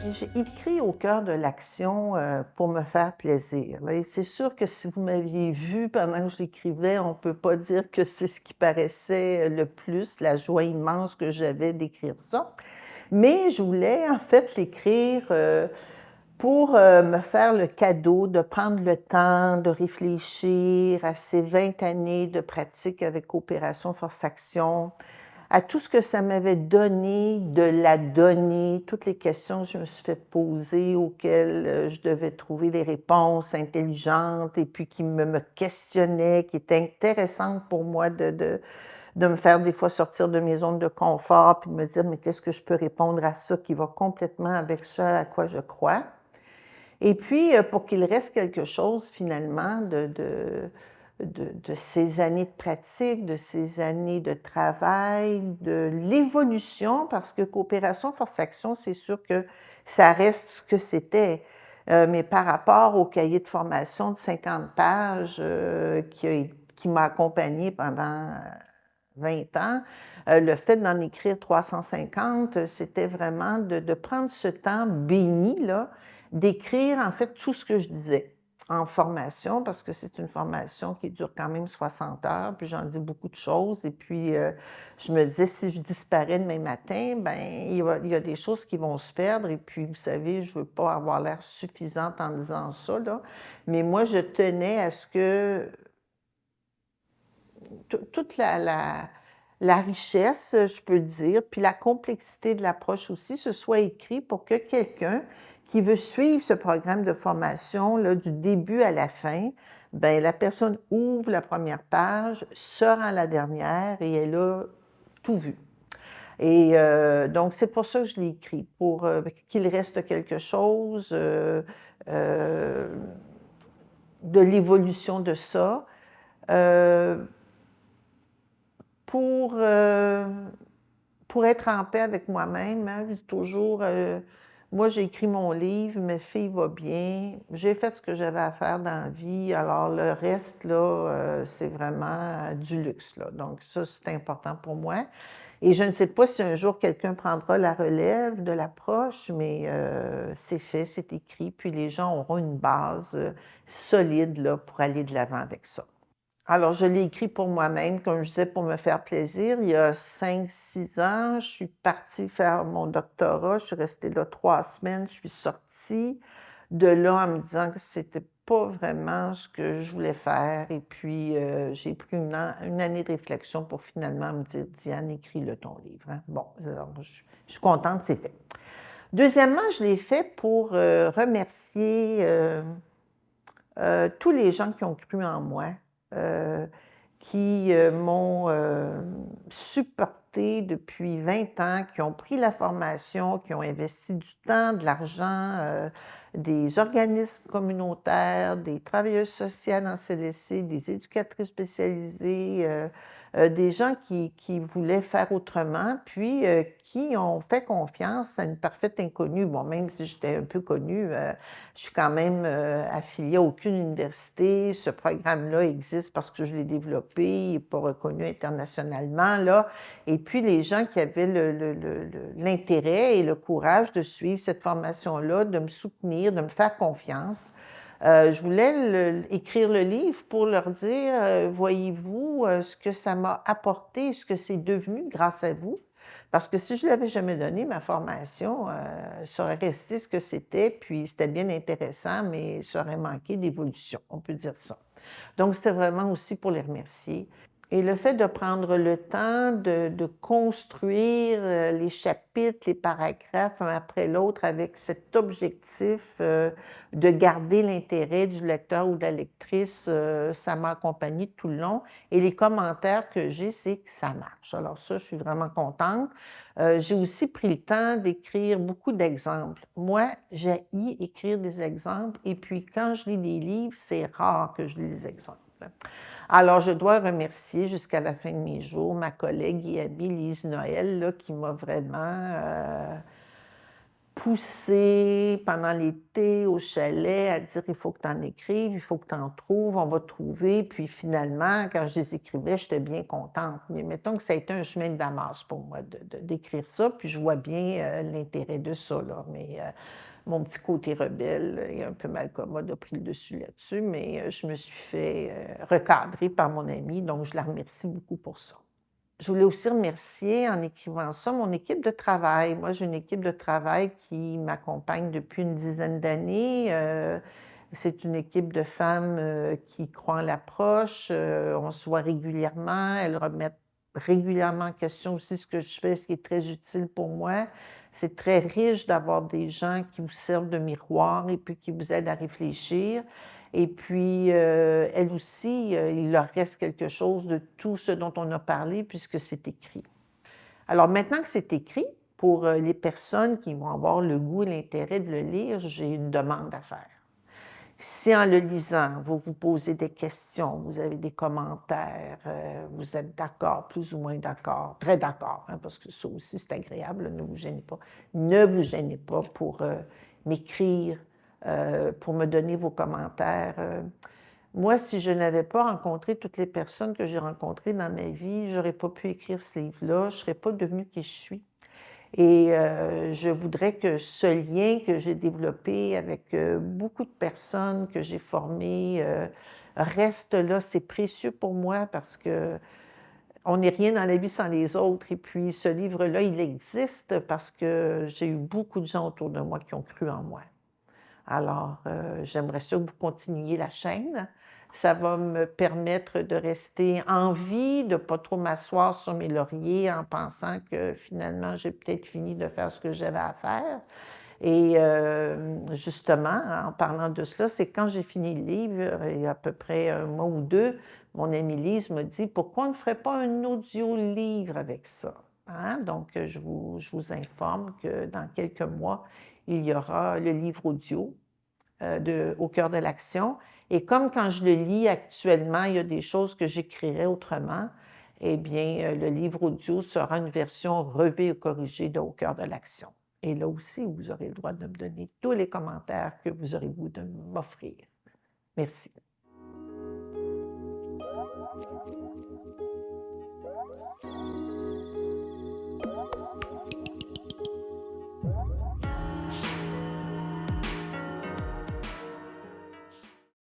J'ai écrit au cœur de l'action, pour me faire plaisir, là et c'est sûr que si vous m'aviez vu pendant que j'écrivais, on peut pas dire que c'est ce qui paraissait le plus, la joie immense que j'avais d'écrire ça. Mais je voulais en fait l'écrire, pour, me faire le cadeau de prendre le temps de réfléchir à ces 20 années de pratique avec Opération Force Action, à tout ce que ça m'avait donné de la donner, toutes les questions que je me suis fait poser, auxquelles, je devais trouver des réponses intelligentes et puis qui me questionnaient, qui étaient intéressantes pour moi de me faire des fois sortir de mes zones de confort, puis de me dire: «Mais qu'est-ce que je peux répondre à ça qui va complètement avec ce à quoi je crois?» Et puis, pour qu'il reste quelque chose finalement de ces années de pratique, de ces années de travail, de l'évolution, parce que Coopération Force Action, c'est sûr que ça reste ce que c'était, mais par rapport au cahier de formation de 50 pages, qui m'a accompagnée pendant, 20 ans, le fait d'en écrire 350, c'était vraiment de prendre ce temps béni là, d'écrire en fait tout ce que je disais en formation, parce que c'est une formation qui dure quand même 60 heures, puis j'en dis beaucoup de choses et puis, je me disais: «Si je disparais demain matin, ben, il y a des choses qui vont se perdre» et puis vous savez, je veux pas avoir l'air suffisante en disant ça là, mais moi je tenais à ce que toute la richesse, je peux dire, puis la complexité de l'approche aussi, ce soit écrit pour que quelqu'un qui veut suivre ce programme de formation là, du début à la fin, ben la personne ouvre la première page, se rend à la dernière et elle a tout vu. Et donc c'est pour ça que je l'ai écrit, pour, qu'il reste quelque chose, heu, de l'évolution de ça. Heu Pour, pour être en paix avec moi-même, hein, je dis toujours, «Moi, j'ai écrit mon livre, ma fille va bien, j'ai fait ce que j'avais à faire dans la vie, alors le reste là, c'est vraiment du luxe, là». Donc ça, c'est important pour moi et je ne sais pas si un jour quelqu'un prendra la relève de l'approche, mais c'est fait, c'est écrit, puis les gens auront une base, solide là, pour aller de l'avant avec ça. Alors, je l'ai écrit pour moi-même, comme je disais, pour me faire plaisir. Il y a 5, 6 ans, je suis partie faire mon doctorat. Je suis restée là 3 semaines. Je suis sortie de là en me disant que c'était pas vraiment ce que je voulais faire. Et puis, j'ai pris une année de réflexion pour finalement me dire: «Diane, écris-le ton livre, hein». Bon, alors je suis contente, c'est fait. Deuxièmement, je l'ai fait pour, remercier, tous les gens qui ont cru en moi, heu, qui, m'ont, supportée depuis 20 ans, qui ont pris la formation, qui ont investi du temps, de l'argent, des organismes communautaires, des travailleuses sociales en CLSC, des éducatrices spécialisées, des gens qui voulaient faire autrement, puis, qui ont fait confiance à une parfaite inconnue. Bon, même si j'étais un peu connue, je suis quand même, affiliée à aucune université. Ce programme-là existe parce que je l'ai développé, il n'est pas reconnu internationalement, là et puis les gens qui avaient l'intérêt et le courage de suivre cette formation-là, de me soutenir, de me faire confiance. Je voulais écrire le livre pour leur dire, «Voyez-vous, ce que ça m'a apporté, ce que c'est devenu grâce à vous». Parce que si je ne l'avais jamais donné, ma formation, ça aurait resté ce que c'était, puis c'était bien intéressant, mais ça aurait manqué d'évolution, on peut dire ça. Donc c'était vraiment aussi pour les remercier et le fait de prendre le temps de construire, les chapitres, les paragraphes un après l'autre avec cet objectif, de garder l'intérêt du lecteur ou de la lectrice, ça m'a accompagnée tout le long et les commentaires que j'ai, c'est que ça marche. Alors ça, je suis vraiment contente. J'ai aussi pris le temps d'écrire beaucoup d'exemples. Moi, j'haïs écrire des exemples et puis quand je lis des livres, c'est rare que je lis des exemples. Alors, je dois remercier jusqu'à la fin de mes jours ma collègue et amie Lise Noël, là, qui m'a vraiment, poussé pendant l'été au chalet à dire: «Il faut que tu en écrives, il faut que tu en trouves, on va trouver». Puis finalement, quand je les écrivais, j'étais bien contente. Mais mettons que ça a été un chemin de Damas pour moi d'écrire ça, puis je vois bien, l'intérêt de ça, là. Mais, mon petit côté rebelle et un peu malcommode a pris le dessus là-dessus, mais, je me suis fait, recadrer par mon amie, donc je la remercie beaucoup pour ça. Je voulais aussi remercier, en écrivant ça, mon équipe de travail. Moi, j'ai une équipe de travail qui m'accompagne depuis une dizaine d'années. C'est une équipe de femmes, qui croient en l'approche, on se voit régulièrement. Elles remettent régulièrement en question aussi ce que je fais, ce qui est très utile pour moi. C'est très riche d'avoir des gens qui vous servent de miroir et puis qui vous aident à réfléchir. Et puis, elles aussi, il leur reste quelque chose de tout ce dont on a parlé puisque c'est écrit. Alors maintenant que c'est écrit, pour, les personnes qui vont avoir le goût et l'intérêt de le lire, j'ai une demande à faire. Si en le lisant, vous vous posez des questions, vous avez des commentaires, vous êtes d'accord, plus ou moins d'accord, très d'accord, hein, parce que ça aussi c'est agréable, ne vous gênez pas. Ne vous gênez pas pour, m'écrire, pour me donner vos commentaires. Moi, si je n'avais pas rencontré toutes les personnes que j'ai rencontrées dans ma vie, j'aurais pas pu écrire ce livre-là, je serais pas devenue qui je suis. Et je voudrais que ce lien que j'ai développé avec, beaucoup de personnes que j'ai formées, reste là. C'est précieux pour moi parce qu'on n'est rien dans la vie sans les autres et puis ce livre-là, il existe parce que j'ai eu beaucoup de gens autour de moi qui ont cru en moi. Alors, j'aimerais ça que vous continuiez la chaîne. Ça va me permettre de rester en vie, de ne pas trop m'asseoir sur mes lauriers en pensant que finalement j'ai peut-être fini de faire ce que j'avais à faire. Et justement, en parlant de cela, c'est quand j'ai fini le livre, il y a à peu près un mois ou 2, mon amie Lise m'a dit: «Pourquoi on ne ferait pas un audio-livre avec ça?» Hein? Donc, je vous informe que dans quelques mois, il y aura le livre audio de Au cœur de l'action. Et comme quand je le lis actuellement, il y a des choses que j'écrirais autrement, eh bien, le livre audio sera une version revue et corrigée de Au cœur de l'action. Et là aussi, vous aurez le droit de me donner tous les commentaires que vous aurez le goût de m'offrir. Merci.